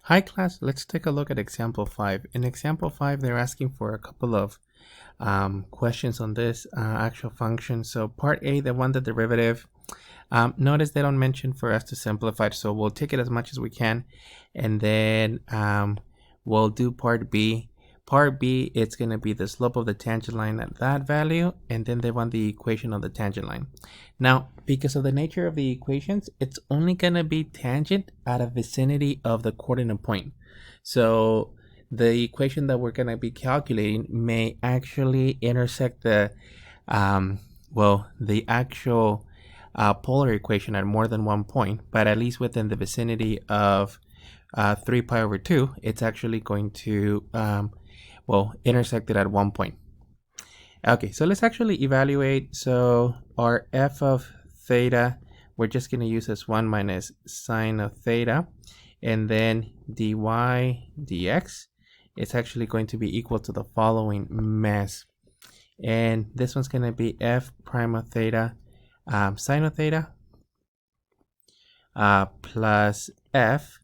Hi class, let's take a look at example 5. In example 5, they're asking for a couple of questions on this actual function. So part A, they want the derivative. Notice they don't mention for us to simplify it, so we'll take it as much as we can. And then we'll do part B. Part B, it's going to be the slope of the tangent line at that value, and then they want the equation of the tangent line. Now, because of the nature of the equations, it's only going to be tangent at a vicinity of the coordinate point. So the equation that we're going to be calculating may actually intersect the actual polar equation at more than one point, but at least within the vicinity of 3 pi over 2, it's actually going to intersect it at one point. Okay, so let's actually evaluate. So our f of theta, we're just going to use as 1 minus sine of theta, and then dy dx, it's actually going to be equal to the following mess. And this one's going to be f prime of theta sine of theta plus f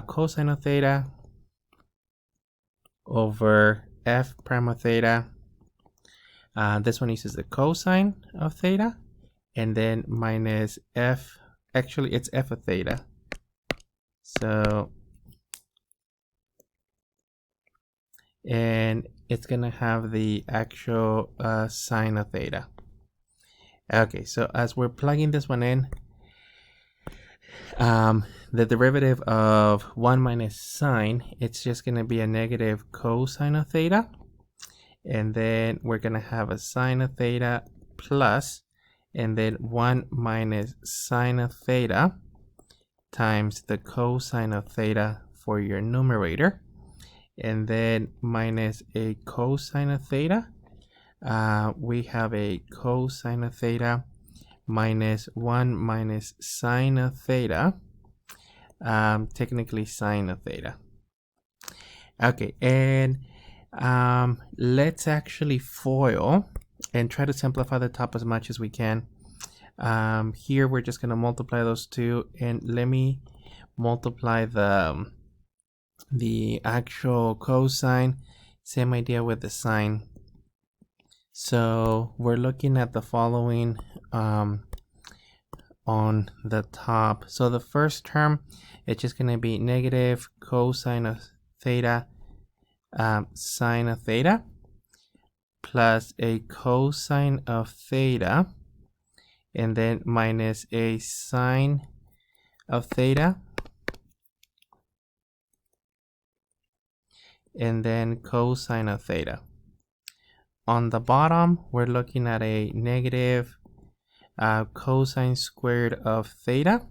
cosine of theta over f prime of theta. This one uses the cosine of theta, and then minus f, actually it's f of theta. So, and it's gonna have the actual sine of theta. Okay, so as we're plugging this one in, the derivative of 1 minus sine, it's just going to be a negative cosine of theta. And then we're going to have a sine of theta plus, and then 1 minus sine of theta times the cosine of theta for your numerator. And then minus a cosine of theta. We have a cosine of theta minus 1 minus sine of theta, technically sine of theta. Okay, and let's actually FOIL and try to simplify the top as much as we can. Here we're just going to multiply those two, and let me multiply the actual cosine. Same idea with the sine. So we're looking at the following on the top. So the first term, it's just going to be negative cosine of theta sine of theta plus a cosine of theta, and then minus a sine of theta, and then cosine of theta. On the bottom, we're looking at a negative cosine squared of theta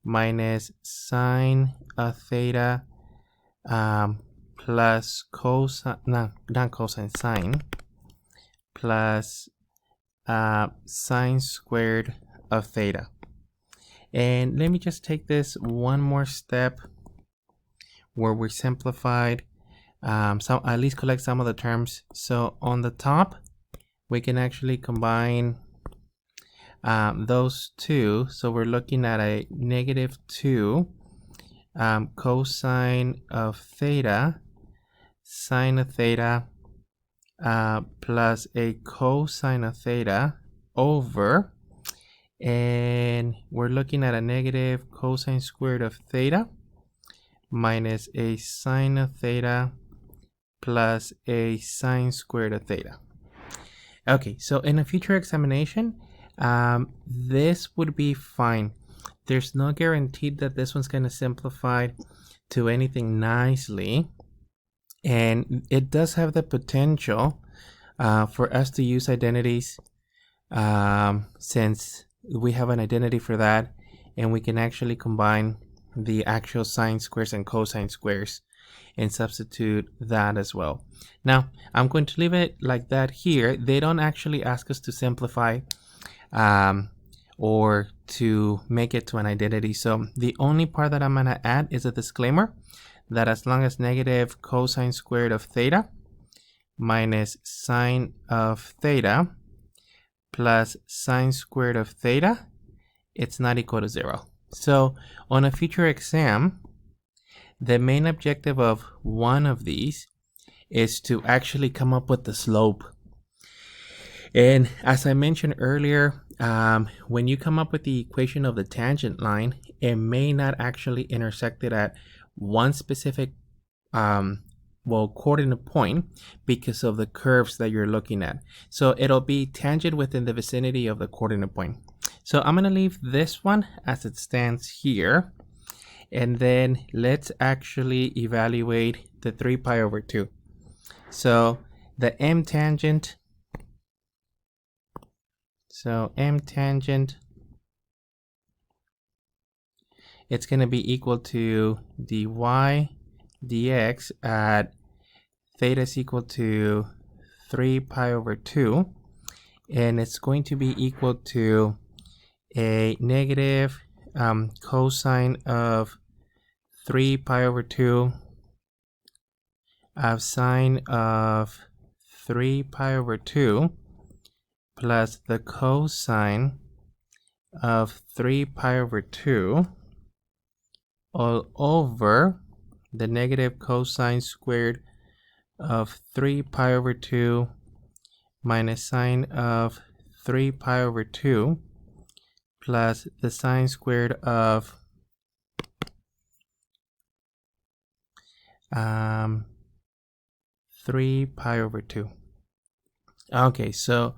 minus sine of theta plus cosine, not cosine, sine, plus sine squared of theta. And let me just take this one more step where we simplified, at least collect some of the terms. So on the top, we can actually combine those two. So we're looking at a negative 2 cosine of theta sine of theta plus a cosine of theta over, and we're looking at a negative cosine squared of theta minus a sine of theta plus a sine squared of theta. Okay, so in a future examination, this would be fine. There's no guarantee that this one's going to simplify to anything nicely, and it does have the potential for us to use identities, since we have an identity for that, and we can actually combine the actual sine squares and cosine squares and substitute that as well. Now, I'm going to leave it like that here. They don't actually ask us to simplify or to make it to an identity. So the only part that I'm going to add is a disclaimer that as long as negative cosine squared of theta minus sine of theta plus sine squared of theta, it's not equal to 0. So on a future exam, The main objective of one of these is to actually come up with the slope. And as I mentioned earlier, when you come up with the equation of the tangent line, it may not actually intersect it at one specific coordinate point because of the curves that you're looking at. So it'll be tangent within the vicinity of the coordinate point. So I'm going to leave this one as it stands here. And then let's actually evaluate the 3 pi over 2. So the M tangent, it's going to be equal to dy dx at theta is equal to 3 pi over 2. And it's going to be equal to a negative cosine of 3 pi over 2 of sine of 3 pi over 2 plus the cosine of 3 pi over 2 all over the negative cosine squared of 3 pi over 2 minus sine of 3 pi over 2 plus the sine squared of 3 pi over 2. Okay, so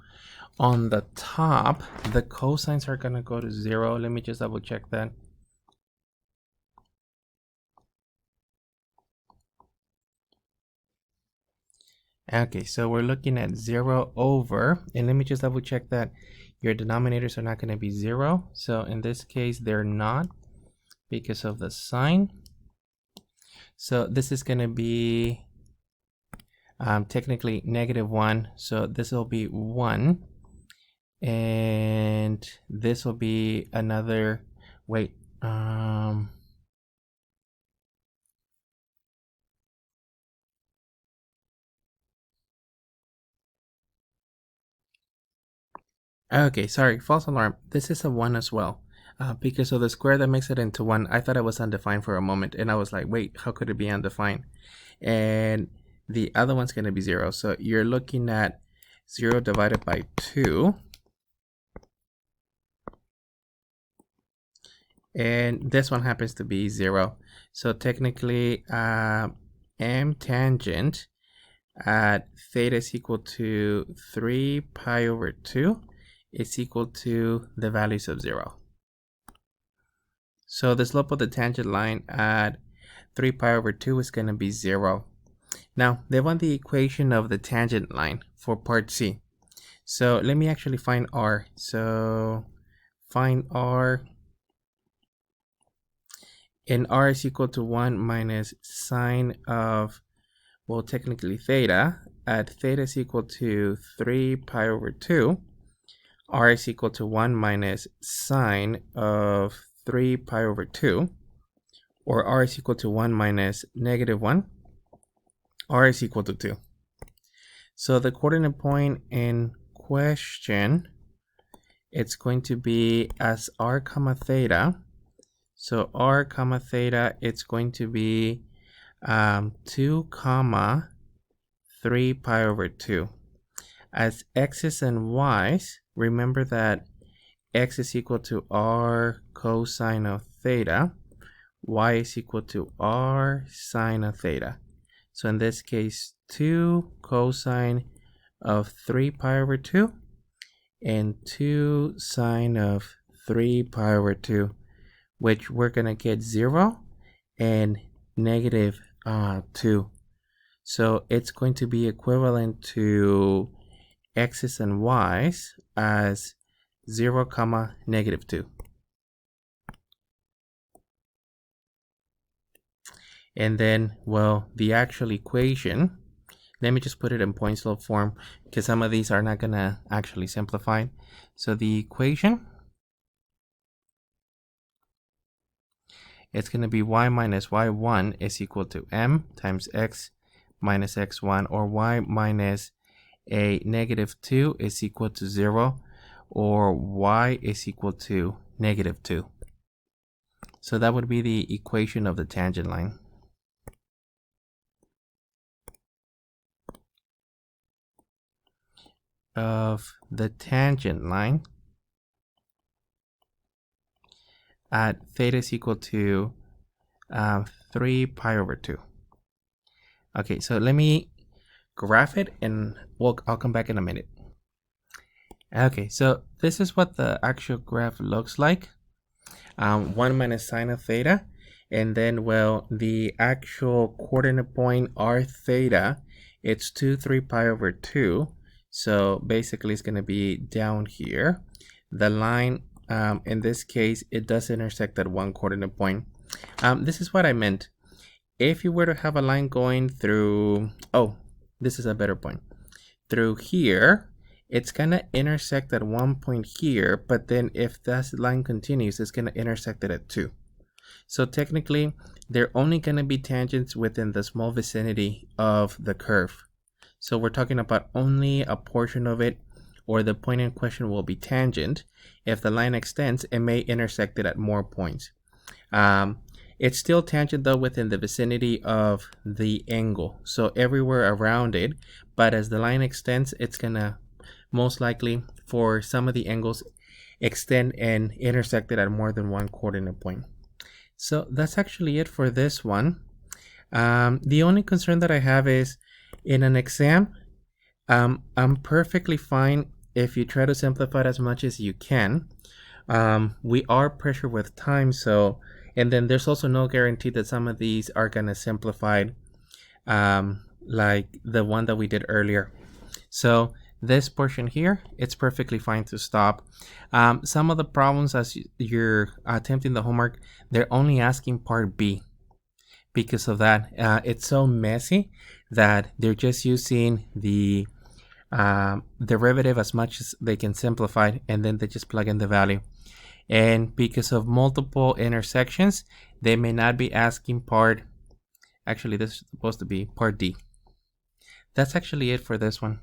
on the top, the cosines are going to go to 0. Let me just double check that. Okay, so we're looking at 0 over, and let me just double check that your denominators are not going to be 0. So in this case, they're not because of the sign. So this is going to be technically -1. So this will be 1. And this will be another, wait, okay, sorry, false alarm. This is a 1 as well. Because of the square that makes it into 1, I thought it was undefined for a moment. And I was like, wait, how could it be undefined? And the other one's going to be 0. So you're looking at 0 divided by 2. And this one happens to be 0. So technically, M tangent at theta is equal to 3 pi over 2 is equal to the values of 0. So the slope of the tangent line at 3 pi over 2 is going to be 0. Now, they want the equation of the tangent line for part C. So let me actually find R. So find R. And R is equal to 1 minus sine of, well, technically theta. At theta is equal to 3 pi over 2. R is equal to 1 minus sine of 3 pi over 2. Or R is equal to 1 minus -1. R is equal to 2. So the coordinate point in question, it's going to be as R comma theta. So R comma theta, it's going to be 2 comma 3 pi over 2. As x's and y's, remember that x is equal to R cosine of theta. Y is equal to R sine of theta. So in this case, 2 cosine of 3 pi over 2 and 2 sine of 3 pi over 2, which we're going to get 0 and -2. So it's going to be equivalent to x's and y's as 0 comma -2. And then, well, the actual equation, let me just put it in point slope form because some of these are not going to actually simplify. So the equation, it's going to be y minus y1 is equal to m times x minus x1, or y minus a -2 is equal to 0, or y is equal to -2. So that would be the equation of the tangent line. of the tangent line at theta is equal to 3 pi over 2. Okay, so let me graph it and I'll come back in a minute. Okay, so this is what the actual graph looks like. 1 minus sine of theta, and then, well, the actual coordinate point r theta, it's 3 pi over 2. So basically it's going to be down here. The line, in this case, it does intersect at one coordinate point. This is what I meant. If you were to have a line going through, oh, this is a better point, through here, it's going to intersect at one point here, but then if that line continues, it's going to intersect it at 2. So technically, they're only going to be tangents within the small vicinity of the curve. So we're talking about only a portion of it, or the point in question will be tangent. If the line extends, it may intersect it at more points. It's still tangent though within the vicinity of the angle, so everywhere around it, but as the line extends, it's going to most likely, for some of the angles, extend and intersect it at more than one coordinate point. So that's actually it for this one. The only concern that I have is in an exam, I'm perfectly fine if you try to simplify it as much as you can. We are pressured with time, so, and then there's also no guarantee that some of these are going to simplify like the one that we did earlier. So this portion here, it's perfectly fine to stop. Some of the problems as you're attempting the homework, they're only asking part B. Because of that, it's so messy that they're just using the derivative as much as they can simplify it, and then they just plug in the value. And because of multiple intersections, they may not be asking part, actually this is supposed to be part D. That's actually it for this one.